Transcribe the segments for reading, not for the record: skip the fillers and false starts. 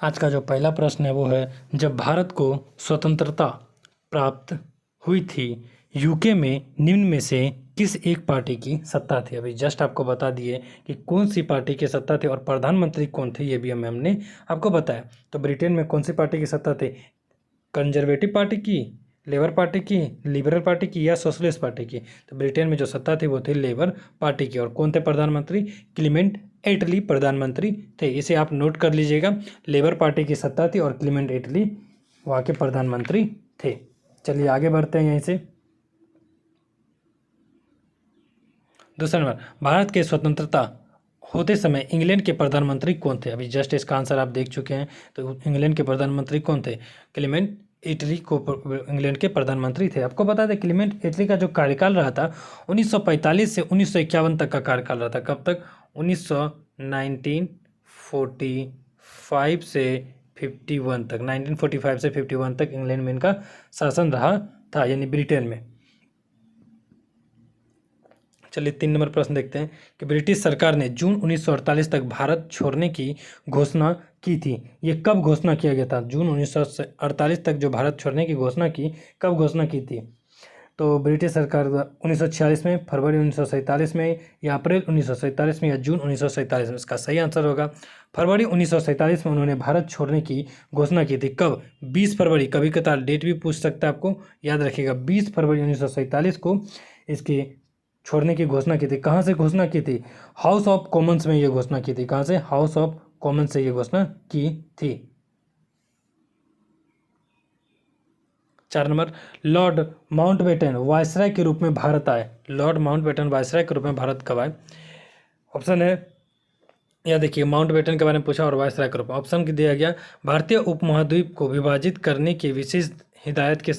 आज का जो पहला प्रश्न है वो है, जब भारत को स्वतंत्रता प्राप्त हुई थी यूके में निम्न में से किस एक पार्टी की सत्ता थी। अभी जस्ट आपको बता दिए कि कौन सी पार्टी की सत्ता थी और प्रधानमंत्री कौन थे, ये भी हमने आपको बताया। तो ब्रिटेन में कौन सी पार्टी की सत्ता थी? कंजर्वेटिव पार्टी की, लेबर पार्टी की, लिबरल पार्टी की या सोशलिस्ट पार्टी की? तो ब्रिटेन में जो सत्ता थी वो थी लेबर पार्टी की। और कौन थे प्रधानमंत्री? क्लीमेंट एटली प्रधानमंत्री थे। इसे आप नोट कर लीजिएगा, लेबर पार्टी की सत्ता थी और क्लीमेंट एटली वहाँ के प्रधानमंत्री थे। चलिए आगे बढ़ते हैं यहीं से। दूसरा नंबर, भारत के स्वतंत्रता होते समय इंग्लैंड के प्रधानमंत्री कौन थे? अभी जस्ट इसका आंसर आप देख चुके हैं। तो इंग्लैंड के प्रधानमंत्री कौन थे? क्लीमेंट एटली को इंग्लैंड के प्रधानमंत्री थे। आपको बता दें क्लीमेंट एटली का जो कार्यकाल रहा था 1945 से 1951 तक का कार्यकाल रहा था। कब तक? 1945 से 51 तक, 1945 से 51 तक इंग्लैंड में इनका शासन रहा था, यानी ब्रिटेन में। चलिए 3 नंबर प्रश्न देखते हैं कि ब्रिटिश सरकार ने जून 1948 तक भारत छोड़ने की घोषणा की थी। ये कब घोषणा किया गया था? जून 1948 तक जो भारत छोड़ने की घोषणा की, कब घोषणा की थी? तो ब्रिटिश सरकार 1946 में, फरवरी 1947 में, या अप्रैल 1947 में, या जून 1947 में? इसका सही आंसर होगा फरवरी 1947 में उन्होंने भारत छोड़ने की घोषणा की थी। कब? 20 फरवरी। कभी कभार डेट भी पूछ सकता है, आपको याद रखिएगा। 20 फरवरी 1947 को इसके छोड़ने की घोषणा की थी। कहाँ से घोषणा की थी? हाउस ऑफ कॉमन्स में ये घोषणा की थी। कहाँ से? हाउस ऑफ कॉमन्स से ये घोषणा की थी। 4 नंबर, लॉर्ड माउंटबेटन वायसराय के रूप में भारत आए। लॉर्ड माउंटबेटन वायसराय के रूप में भारत कब आए? ऑप्शन है, यह देखिए, माउंटबेटन के बारे में पूछा और वायसराय के रूप में। ऑप्शन दिया गया, भारतीय उपमहाद्वीप को विभाजित करने की विशेष हिदायत के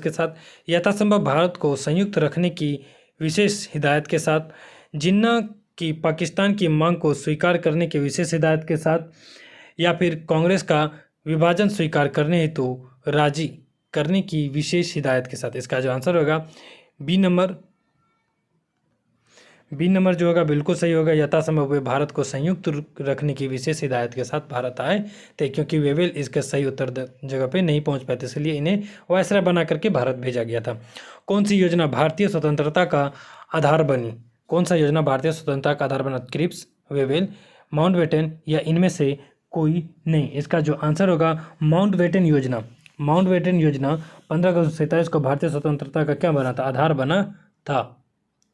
साथ, यथासंभव भारत को संयुक्त रखने की विशेष हिदायत के साथ, जिन्ना की पाकिस्तान की मांग को स्वीकार करने की विशेष हिदायत के साथ, या फिर कांग्रेस का विभाजन स्वीकार करने हेतु राजी करने की विशेष हिदायत के साथ। इसका जो आंसर होगा बी नंबर जो होगा बिल्कुल सही होगा। यथासंभव वे भारत को संयुक्त रखने की विशेष हिदायत के साथ भारत आए थे, क्योंकि वेवेल इसके सही उत्तर जगह पे नहीं पहुंच पाए थे, इसलिए इन्हें वायसराय बना करके भारत भेजा गया था। कौन सी योजना भारतीय स्वतंत्रता का आधार बनी? कौन सा योजना भारतीय स्वतंत्रता का आधार बना? क्रिप्स, वेवेल, माउंटबेटन या इनमें से कोई नहीं? इसका जो आंसर होगा माउंटबेटन योजना। माउंटबेटन योजना 15 अगस्त 1947 को भारतीय स्वतंत्रता का क्या बना था? आधार बना था।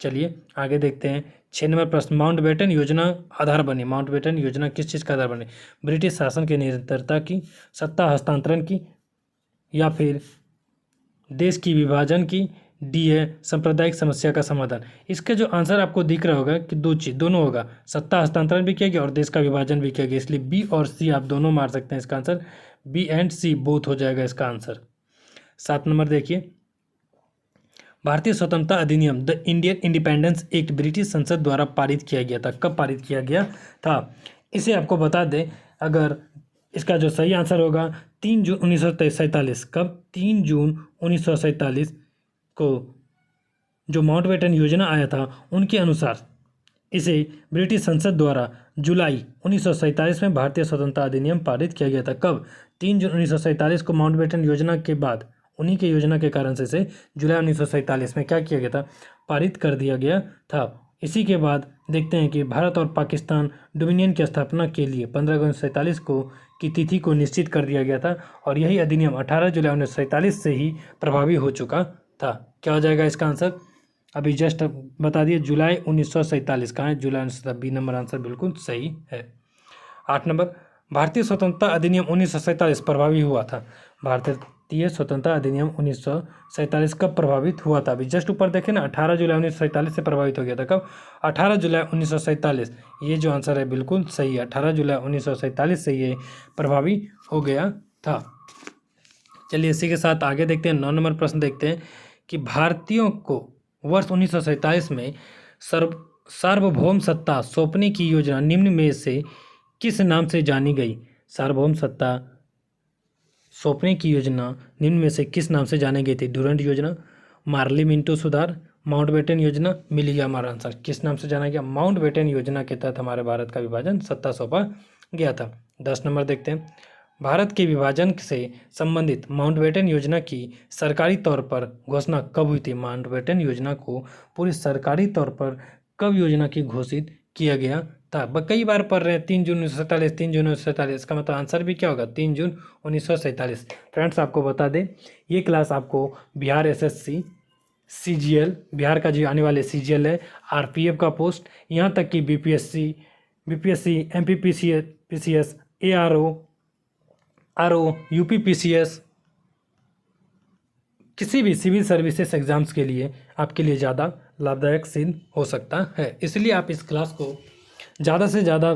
चलिए आगे देखते हैं। 6 नंबर प्रश्न, माउंटबेटन योजना आधार बनी। माउंटबेटन योजना किस चीज़ का आधार बनी? ब्रिटिश शासन की निरंतरता की, सत्ता हस्तांतरण की, या फिर देश की विभाजन की, डी है सांप्रदायिक समस्या का समाधान। इसका जो आंसर आपको दिख रहा होगा कि दोनों होगा, सत्ता हस्तांतरण भी किया गया और देश का विभाजन भी किया गया, इसलिए बी और सी आप दोनों मार सकते हैं। इसका answer B and C both हो जाएगा इसका आंसर। 7 नंबर देखिए, भारतीय स्वतंत्रता अधिनियम the Indian independence act British संसद द्वारा पारित किया गया था। कब पारित किया गया था? इसे आपको बता दें, अगर इसका जो सही आंसर होगा 3 जून 1947। कब? 3 जून 1947 को जो माउंटबेटन योजना आया था उनके अनुसार इसे ब्रिटिश संसद द्वारा जुलाई 1947 में भारतीय स्वतंत्रता अधिनियम पारित किया गया था। कब? 3 जून 1947 को माउंटबेटन योजना के बाद, उन्हीं के योजना के कारण से इसे जुलाई 1947 में क्या किया गया था? पारित कर दिया गया था। इसी के बाद देखते हैं कि भारत और पाकिस्तान डोमिनियन की स्थापना के लिए 15 अगस्त 1947 को की तिथि को निश्चित कर दिया गया था, और यही अधिनियम 18 जुलाई 1947 से ही प्रभावी हो चुका था। क्या हो जाएगा इसका आंसर? अभी जस्ट बता दिए, जुलाई 1947। कहाँ है? जुलाई 1947। बी नंबर आंसर बिल्कुल सही है। 8 नंबर, भारतीय स्वतंत्रता अधिनियम 1947 प्रभावी हुआ था। भारतीय स्वतंत्रता अधिनियम 1947 कब प्रभावित हुआ था? अभी जस्ट ऊपर देखें ना, 18 जुलाई 1947 से प्रभावित हो गया था। कब? 18 जुलाई 1947। ये जो आंसर है बिल्कुल सही है, 18 जुलाई 1947 से ये प्रभावी हो गया था। चलिए इसी के साथ आगे देखते हैं। 9 नंबर प्रश्न देखते हैं कि भारतीयों को वर्ष 1947 में सार्वभौम सत्ता सौंपने की योजना निम्न में से किस नाम से जानी गई? सार्वभौम सत्ता सौंपने की योजना निम्न में से किस नाम से जानी गई थी? डुरंड योजना, मार्ली मिंटो सुधार, माउंटबेटन योजना, मिल गया हमारा आंसर। किस नाम से जाना गया? माउंटबेटन योजना के तहत हमारे भारत का विभाजन सत्ता सौंपा गया था। 10 नंबर देखते हैं, भारत के विभाजन से संबंधित माउंटबेटन योजना की सरकारी तौर पर घोषणा कब हुई थी? माउंटबेटन योजना को पूरी सरकारी तौर पर कब योजना की घोषित किया गया था? कई बार पढ़ रहे हैं 3 जून 1947, 3 जून 1947, इसका मतलब आंसर भी क्या होगा? 3 जून 1947। फ्रेंड्स आपको बता दें, ये क्लास आपको बिहार एसएससी, सीजीएल, बिहार का जो आने वाले सीजीएल है, आरपीएफ का पोस्ट, यहाँ तक कि BPSC, MPPCS, ARO, RO, UPPCS, किसी भी सिविल सर्विसेज एग्जाम्स के लिए आपके लिए ज़्यादा लाभदायक सिद्ध हो सकता है। इसलिए आप इस क्लास को ज़्यादा से ज़्यादा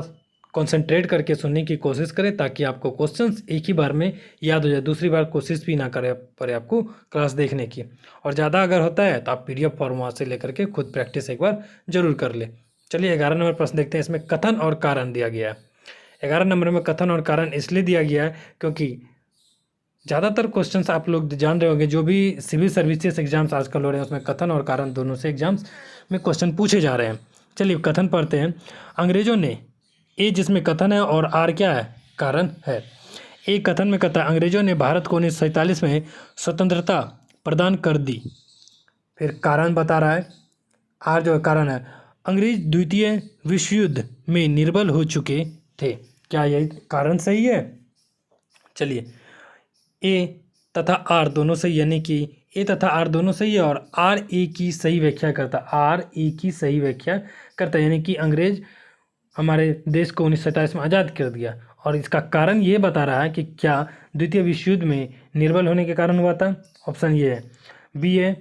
कंसंट्रेट करके सुनने की कोशिश करें, ताकि आपको क्वेश्चंस एक ही बार में याद हो जाए, दूसरी बार कोशिश भी ना करे पड़े आपको क्लास देखने की। और ज़्यादा अगर होता है तो आप पीडीएफ फॉर्म वहाँ से लेकर के खुद प्रैक्टिस एक बार जरूर कर ले। चलिए 11 नंबर प्रश्न देखते हैं। इसमें कथन और कारण दिया गया है। 11 नंबर में कथन और कारण इसलिए दिया गया है क्योंकि ज़्यादातर क्वेश्चंस आप लोग जान रहे होंगे, जो भी सिविल सर्विसेज एग्जाम्स आजकल हो रहे हैं उसमें कथन और कारण दोनों से एग्जाम्स में क्वेश्चन पूछे जा रहे हैं। चलिए कथन पढ़ते हैं। अंग्रेजों ने, ए जिसमें कथन है और आर क्या है? कारण है। ए कथन में कहता है अंग्रेजों ने भारत को 1947 में स्वतंत्रता प्रदान कर दी। फिर कारण बता रहा है, आर जो कारण है, अंग्रेज द्वितीय विश्व युद्ध में निर्बल हो चुके थे। क्या यही कारण सही है? चलिए, ए तथा आर दोनों सही, यानी कि ए तथा आर दोनों सही है और आर ए की सही व्याख्या करता, आर ए की सही व्याख्या करता, यानी कि अंग्रेज हमारे देश को 1947 में आज़ाद कर दिया। और इसका कारण ये बता रहा है कि क्या द्वितीय विश्व युद्ध में निर्बल होने के कारण हुआ था? ऑप्शन ये है, बी है,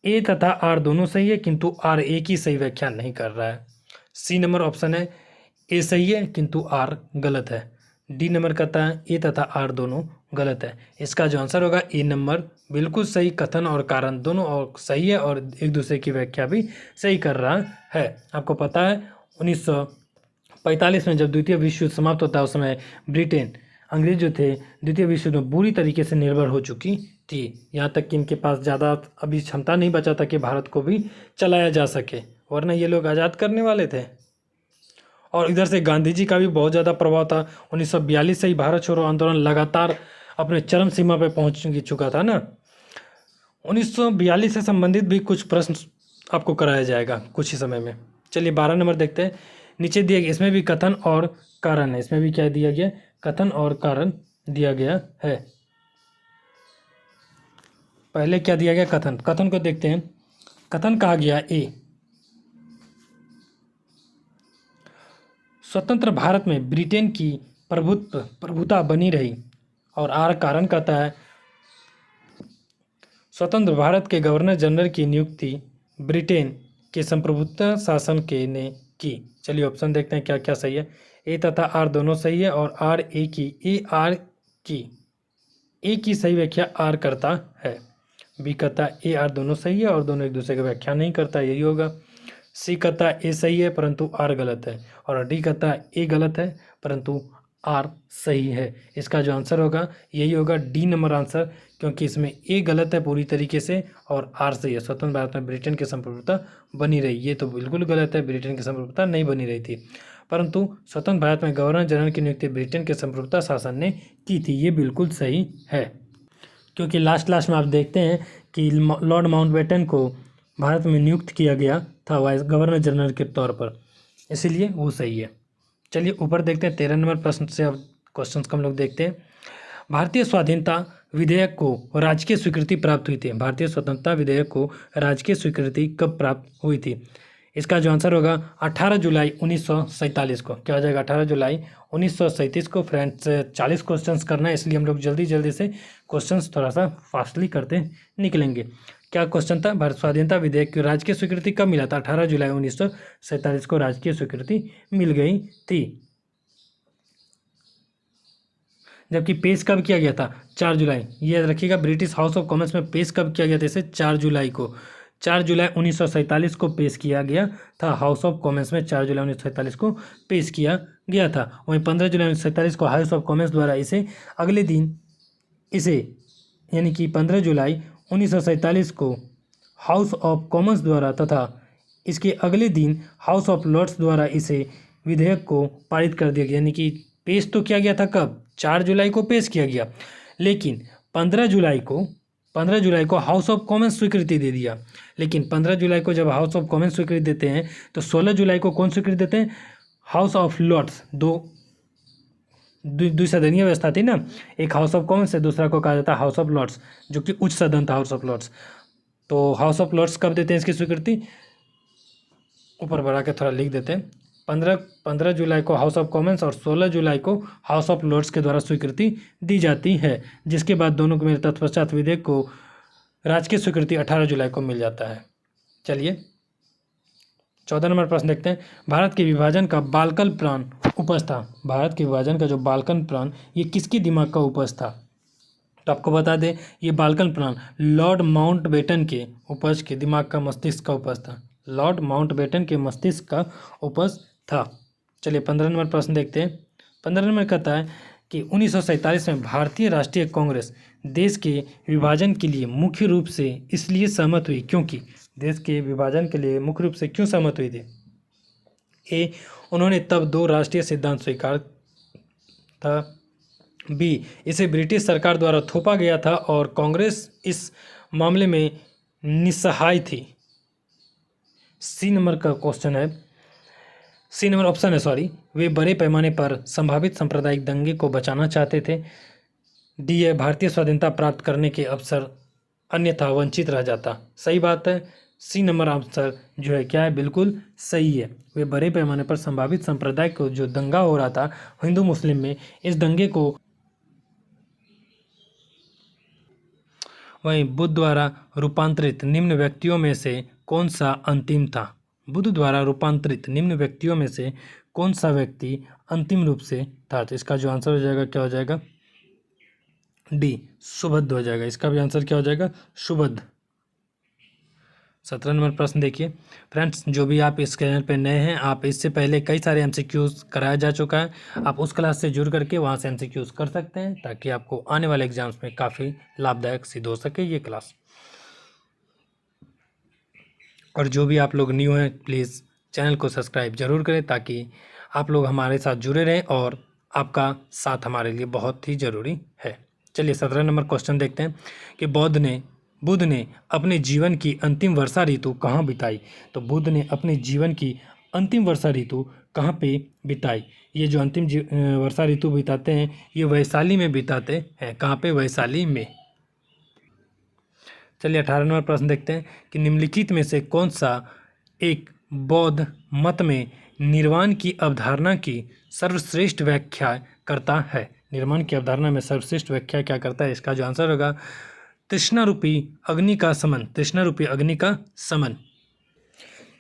ए तथा आर दोनों सही है किंतु आर ए की सही व्याख्या नहीं कर रहा है। सी नंबर ऑप्शन है, ए सही है किंतु आर गलत है। डी नंबर कहता है ए तथा आर दोनों गलत है। इसका जो आंसर होगा ए नंबर बिल्कुल सही, कथन और कारण दोनों और सही है और एक दूसरे की व्याख्या भी सही कर रहा है। आपको पता है 1945 में जब द्वितीय विश्व युद्ध समाप्त होता है उस समय ब्रिटेन, अंग्रेज जो थे द्वितीय विश्व युद्ध में बुरी तरीके से निर्भर हो चुकी थी, यहाँ तक कि इनके पास ज़्यादा अभी क्षमता नहीं बचा था कि भारत को भी चलाया जा सके, वरना ये लोग आज़ाद करने वाले थे। और इधर से गांधी जी का भी बहुत ज़्यादा प्रभाव था। 1942 से ही भारत छोड़ो आंदोलन लगातार अपने चरम सीमा पर पहुंच चुका था ना। 1942 से संबंधित भी कुछ प्रश्न आपको कराया जाएगा कुछ ही समय में। चलिए 12 नंबर देखते हैं। नीचे दिया गया, इसमें भी कथन और कारण है, इसमें भी क्या दिया गया? कथन और कारण दिया गया है। पहले क्या दिया गया? कथन। कथन को देखते हैं। कथन कहा गया, ए स्वतंत्र भारत में ब्रिटेन की प्रभुता बनी रही। और आर कारण कहता है स्वतंत्र भारत के गवर्नर जनरल की नियुक्ति ब्रिटेन के संप्रभुता शासन के ने की। चलिए ऑप्शन देखते हैं क्या क्या सही है। ए तथा आर दोनों सही है और आर ए की सही व्याख्या आर करता है। बी कहता है ए आर दोनों सही है और दोनों एक दूसरे की व्याख्या नहीं करता, यही होगा। सी कहता है ए सही है परंतु आर गलत है। और डी कहता है ए गलत है परंतु आर सही है। इसका जो आंसर होगा यही होगा, डी नंबर आंसर, क्योंकि इसमें ए गलत है पूरी तरीके से और आर सही है। स्वतंत्र भारत में ब्रिटेन की संप्रभुता बनी रही, ये तो बिल्कुल गलत है, ब्रिटेन की संप्रभुता नहीं बनी रही थी, परंतु स्वतंत्र भारत में गवर्नर जनरल की नियुक्ति ब्रिटेन के संप्रभुता शासन ने की थी, ये बिल्कुल सही है। क्योंकि लास्ट में आप देखते हैं कि लॉर्ड माउंटबेटन को भारत में नियुक्त किया गया था वाइस गवर्नर जनरल के तौर पर, इसीलिए वो सही है। चलिए ऊपर देखते हैं 13 नंबर प्रश्न से अब क्वेश्चंस को हम लोग देखते हैं। भारतीय स्वाधीनता विधेयक को राजकीय स्वीकृति प्राप्त हुई थी। भारतीय स्वतंत्रता विधेयक को राजकीय स्वीकृति कब प्राप्त हुई थी? इसका जो आंसर होगा 18 जुलाई 1947 को। क्या हो जाएगा? 18 जुलाई 1937 को। फ्रेंड्स 40 क्वेश्चंस करना है, इसलिए हम लोग जल्दी से क्वेश्चंस थोड़ा सा फास्टली करते निकलेंगे। क्या क्वेश्चन था? भारत स्वाधीनता विधेयक की राजकीय स्वीकृति कब मिला था? 18 जुलाई 1947 को राजकीय स्वीकृति मिल गई थी। जबकि पेश कब किया गया था? 4 जुलाई। ये याद रखिएगा, ब्रिटिश हाउस ऑफ कॉमन्स में पेश कब किया गया था? इसे 4 जुलाई को, 4 जुलाई 1947 को पेश किया गया था। हाउस ऑफ कॉमन्स में 4 जुलाई 1947 को पेश किया गया था। वहीं 15 जुलाई 1947 को हाउस ऑफ कॉमन्स द्वारा इसे अगले दिन यानी कि 15 जुलाई 1947 को हाउस ऑफ कॉमन्स द्वारा तथा इसके अगले दिन हाउस ऑफ लॉर्ड्स द्वारा इसे विधेयक को पारित कर दिया गया, यानी कि पेश तो किया गया था कब, 4 जुलाई को पेश किया गया, लेकिन 15 जुलाई को हाउस ऑफ कॉमन्स स्वीकृति दे दिया। लेकिन 15 जुलाई को जब हाउस ऑफ कॉमन्स स्वीकृति देते हैं तो 16 जुलाई को कौन स्वीकृति देते हैं, हाउस ऑफ लॉर्ड्स। द्विसदनीय व्यवस्था थी ना, एक हाउस ऑफ कॉमन्स है, दूसरा को कहा जाता है हाउस ऑफ लॉर्ड्स, जो कि उच्च सदन था, हाउस ऑफ लॉर्ड्स। तो हाउस ऑफ लॉर्ड्स कब देते हैं इसकी स्वीकृति, ऊपर बढ़ा के थोड़ा लिख देते हैं, 15 जुलाई को हाउस ऑफ कॉमन्स और 16 जुलाई को हाउस ऑफ लॉर्ड्स के द्वारा स्वीकृति दी जाती है, जिसके बाद दोनों के तत्पश्चात विधेयक को राजकीय स्वीकृति 18 जुलाई को मिल जाता है। चलिए 14 नंबर प्रश्न देखते हैं। भारत के विभाजन का बाल्कन प्लान उपज था। भारत के विभाजन का जो बाल्कन प्लान, ये किसके दिमाग का उपज था, तो आपको बता दें ये बाल्कन प्लान लॉर्ड माउंटबेटन के उपज के दिमाग का, मस्तिष्क का उपज था। लॉर्ड माउंटबेटन के मस्तिष्क का उपज था। चलिए 15 नंबर प्रश्न देखते हैं। 15 नंबर कहता है कि 1947 में भारतीय राष्ट्रीय कांग्रेस देश के विभाजन के लिए मुख्य रूप से इसलिए सहमत हुई क्योंकि, देश के विभाजन के लिए मुख्य रूप से क्यों सहमत हुई थी। ए, उन्होंने तब 2 राष्ट्रीय सिद्धांत स्वीकार था। बी, इसे ब्रिटिश सरकार द्वारा थोपा गया था और कांग्रेस इस मामले में निस्सहाय थी। सी नंबर का क्वेश्चन है, सी नंबर ऑप्शन है सॉरी, वे बड़े पैमाने पर संभावित सांप्रदायिक दंगे को बचाना चाहते थे। डी है, भारतीय स्वाधीनता प्राप्त करने के अवसर अन्यथा वंचित रह जाता। सही बात है, सी नंबर आंसर जो है क्या है, बिल्कुल सही है। वे बड़े पैमाने पर संभावित सांप्रदायिक को जो दंगा हो रहा था हिंदू मुस्लिम में, इस दंगे को वहीं बुद्ध द्वारा रूपांतरित निम्न व्यक्तियों में से कौन सा अंतिम था। बुद्ध द्वारा रूपांतरित निम्न व्यक्तियों में से कौन सा व्यक्ति अंतिम रूप से था। तो इसका जो आंसर हो जाएगा क्या हो जाएगा, डी, सुबुद्ध हो जाएगा। इसका भी आंसर क्या हो जाएगा, सुबुद्ध। 17 नंबर प्रश्न देखिए। फ्रेंड्स, जो भी आप इस चैनल पे नए हैं, आप इससे पहले कई सारे एमसीक्यूज़ कराया जा चुका है, आप उस क्लास से जुड़ करके वहाँ से एमसीक्यूज़ कर सकते हैं, ताकि आपको आने वाले एग्जाम्स में काफ़ी लाभदायक सिद्ध हो सके ये क्लास। और जो भी आप लोग न्यू हैं, प्लीज़ चैनल को सब्सक्राइब जरूर करें, ताकि आप लोग हमारे साथ जुड़े रहें, और आपका साथ हमारे लिए बहुत ही ज़रूरी है। चलिए 17 नंबर क्वेश्चन देखते हैं कि बुद्ध ने अपने जीवन की अंतिम वर्षा ऋतु कहाँ बिताई। तो बुद्ध ने अपने जीवन की अंतिम वर्षा ऋतु कहाँ पे बिताई। ये जो अंतिम वर्षा ऋतु बिताते हैं, ये वैशाली में बिताते हैं। कहाँ पे, वैशाली में। चलिए 18 नंबर प्रश्न देखते हैं कि निम्नलिखित में से कौन सा एक बौद्ध मत में निर्वाण की अवधारणा की सर्वश्रेष्ठ व्याख्या करता है। निर्वाण की अवधारणा में सर्वश्रेष्ठ व्याख्या क्या करता है। इसका जो आंसर होगा, तृष्णा रूपी अग्नि का समन। तृष्णा रूपी अग्नि का समन।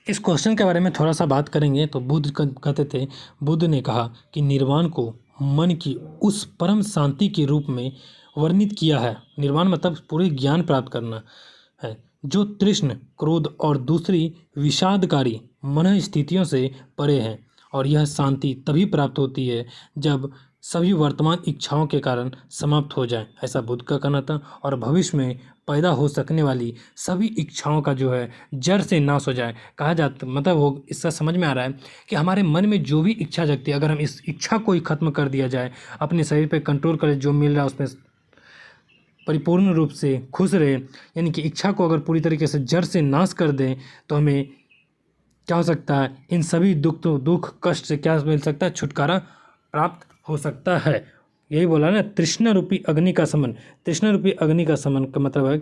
इस क्वेश्चन के बारे में थोड़ा सा बात करेंगे तो बुद्ध कहते थे, बुद्ध ने कहा कि निर्वाण को मन की उस परम शांति के रूप में वर्णित किया है। निर्वाण मतलब पूरे ज्ञान प्राप्त करना है, जो तृष्ण, क्रोध और दूसरी विषादकारी मन स्थितियों से परे है। और यह शांति तभी प्राप्त होती है जब सभी वर्तमान इच्छाओं के कारण समाप्त हो जाए, ऐसा बुद्ध का कहना था। और भविष्य में पैदा हो सकने वाली सभी इच्छाओं का जो है जड़ से नाश हो जाए। कहा जाता मतलब वो इसका समझ में आ रहा है कि हमारे मन में जो भी इच्छा जगती है, अगर हम इस इच्छा को ही खत्म कर दिया जाए, अपने शरीर पे कंट्रोल करें, जो मिल रहा है उसमें परिपूर्ण रूप से खुश रहे, यानी कि इच्छा को अगर पूरी तरीके से जड़ से नाश कर दें, तो हमें क्या हो सकता है, इन सभी दुख कष्ट से क्या मिल सकता है, छुटकारा प्राप्त हो सकता है। यही बोला ना, तृष्णा रूपी अग्नि का समन। तृष्णा रूपी अग्नि का समन का मतलब है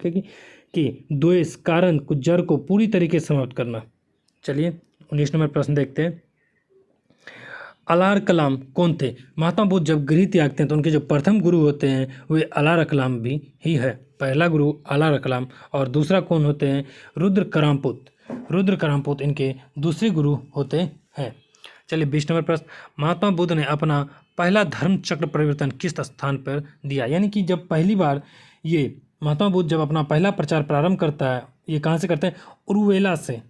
कि द्वेष कारण कुछ जड़ को पूरी तरीके से समाप्त करना। चलिए 19 नंबर प्रश्न देखते हैं। अलार कलाम कौन थे। महात्मा बुद्ध जब गृह त्यागते हैं तो उनके जो प्रथम गुरु होते हैं वे अलार कलाम भी ही है। पहला गुरु अलार कलाम और दूसरा कौन होते हैं, रुद्र करामपुत। रुद्र करामपुत इनके दूसरे गुरु होते हैं। चलिए 20 नंबर प्रश्न। महात्मा बुद्ध ने अपना पहला धर्म चक्र परिवर्तन किस स्थान पर दिया। यानी कि जब पहली बार ये महात्मा बुद्ध जब अपना पहला प्रचार प्रारंभ करता है, ये कहाँ से करते हैं, उरुवेला से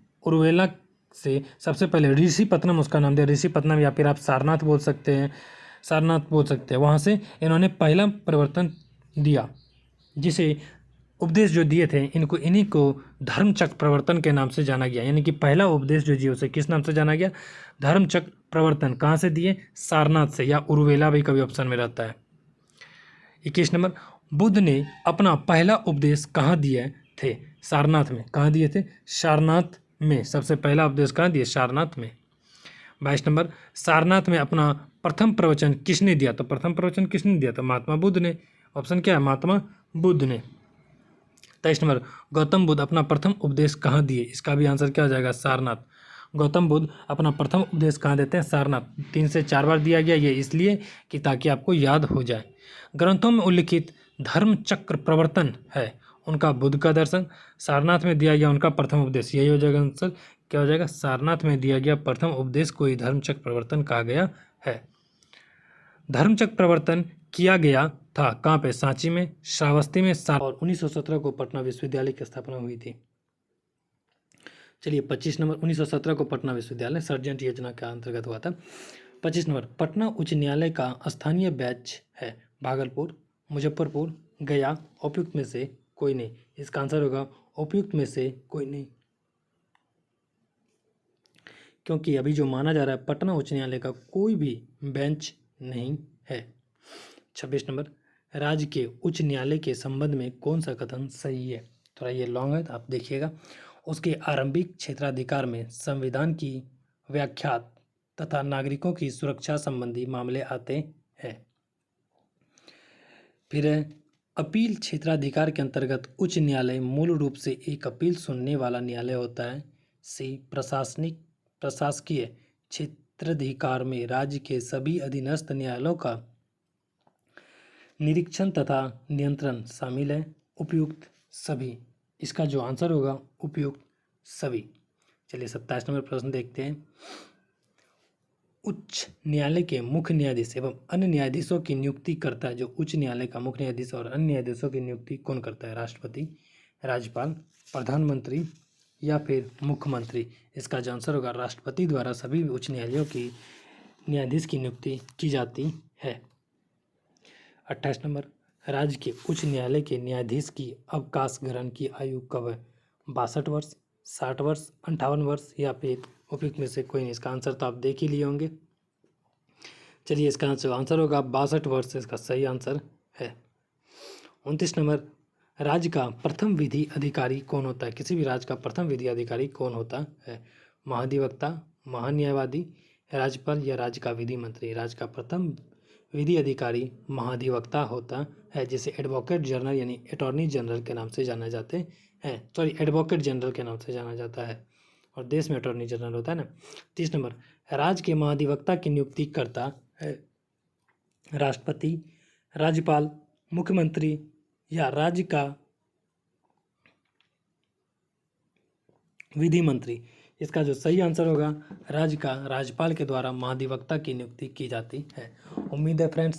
सबसे पहले ऋषिपत्तनम उसका नाम दिया। ऋषिपत्तनम या फिर आप सारनाथ बोल सकते हैं, वहाँ से इन्होंने पहला परिवर्तन दिया, जिसे उपदेश जो दिए थे इन्हीं को धर्मचक्र प्रवर्तन के नाम से जाना गया। यानी कि पहला उपदेश जो दिया उसे किस नाम से जाना गया? धर्मचक्र प्रवर्तन। कहाँ से दिए? सारनाथ से, या उर्वेला भी कभी ऑप्शन में रहता है। 21 नंबर, बुद्ध ने अपना पहला उपदेश कहाँ दिए थे? सारनाथ में। कहाँ दिए थे? सारनाथ में। सबसे पहला उपदेश कहाँ दिए? सारनाथ में। 22 नंबर, सारनाथ में अपना प्रथम प्रवचन किसने दिया? तो प्रथम प्रवचन किसने दिया? तो महात्मा बुद्ध ने। ऑप्शन क्या है? महात्मा बुद्ध ने। 23 नंबर, गौतम बुद्ध अपना प्रथम उपदेश कहाँ दिए? इसका भी आंसर क्या हो जाएगा? सारनाथ। गौतम बुद्ध अपना प्रथम उपदेश कहाँ देते हैं? सारनाथ। 3 से 4 बार दिया गया, ये इसलिए कि ताकि आपको याद हो जाए। ग्रंथों में उल्लिखित धर्म चक्र प्रवर्तन है उनका बुद्ध का दर्शन, सारनाथ में दिया गया उनका प्रथम उपदेश। यही हो जाएगा आंसर। क्या हो जाएगा? सारनाथ में दिया गया प्रथम उपदेश को ही धर्मचक्र प्रवर्तन कहा गया है। धर्मचक्र प्रवर्तन किया गया था कहाँ पे? सांची में, श्रावस्ती में, और 1917 को पटना विश्वविद्यालय की स्थापना हुई थी। चलिए 25 नंबर, 1917 को पटना विश्वविद्यालय सर्जेंट योजना के अंतर्गत हुआ था। 25 नंबर, पटना उच्च न्यायालय का स्थानीय बेंच है भागलपुर, मुजफ्फरपुर, गया। उपयुक्त में से कोई नहीं। इसका आंसर होगा उपयुक्त में से कोई नहीं, क्योंकि अभी जो माना जा रहा है पटना उच्च न्यायालय का कोई भी बेंच नहीं है। 26 नंबर, राज्य के उच्च न्यायालय के संबंध में कौन सा कथन सही है? थोड़ा ये लॉन्ग है, तो आप देखिएगा। उसके आरंभिक क्षेत्राधिकार में संविधान की व्याख्या तथा नागरिकों की सुरक्षा संबंधी मामले आते हैं। फिर अपील क्षेत्राधिकार के अंतर्गत उच्च न्यायालय मूल रूप से एक अपील सुनने वाला न्यायालय होता है। सी, प्रशासकीय क्षेत्राधिकार में राज्य के सभी अधीनस्थ न्यायालयों का निरीक्षण तथा नियंत्रण शामिल है। उपयुक्त सभी। इसका जो आंसर होगा उपयुक्त सभी। चलिए 27 नंबर प्रश्न देखते हैं। उच्च न्यायालय के मुख्य न्यायाधीश एवं अन्य न्यायाधीशों की नियुक्ति करता है। जो उच्च न्यायालय का मुख्य न्यायाधीश और अन्य न्यायाधीशों की नियुक्ति कौन करता है? राष्ट्रपति, राज्यपाल, प्रधानमंत्री या फिर मुख्यमंत्री। इसका जो आंसर होगा राष्ट्रपति द्वारा सभी उच्च न्यायालयों की न्यायाधीश की नियुक्ति की जाती है। 28 नंबर, राज्य के उच्च न्यायालय के न्यायाधीश की अवकाश ग्रहण की आयु कब है? 62 वर्ष, 60 वर्ष, 58 वर्ष या फिर उपयुक्त में से कोई नहीं। इसका आंसर तो आप देख ही लिए होंगे। चलिए इसका आंसर होगा 62 वर्ष। इसका सही आंसर है। 29 नंबर, राज्य का प्रथम विधि अधिकारी कौन होता है? किसी भी राज्य का प्रथम विधि अधिकारी कौन होता है? महाधिवक्ता, महान्यायवादी, राज्यपाल या राज्य का विधि मंत्री। राज्य का प्रथम विधि अधिकारी महाधिवक्ता होता है, जिसे एडवोकेट जनरल यानी अटॉर्नी जनरल के नाम से जाना जाते हैं। सॉरी, एडवोकेट जनरल के नाम से जाना जाता है, और देश में अटॉर्नी जनरल होता है ना। 30 नंबर, राज्य के महाधिवक्ता की नियुक्ति करता है राष्ट्रपति, राज्यपाल, मुख्यमंत्री या राज्य का विधि मंत्री। इसका जो सही आंसर होगा राज्य का राज्यपाल के द्वारा महाधिवक्ता की नियुक्ति की जाती है। उम्मीद है फ्रेंड्स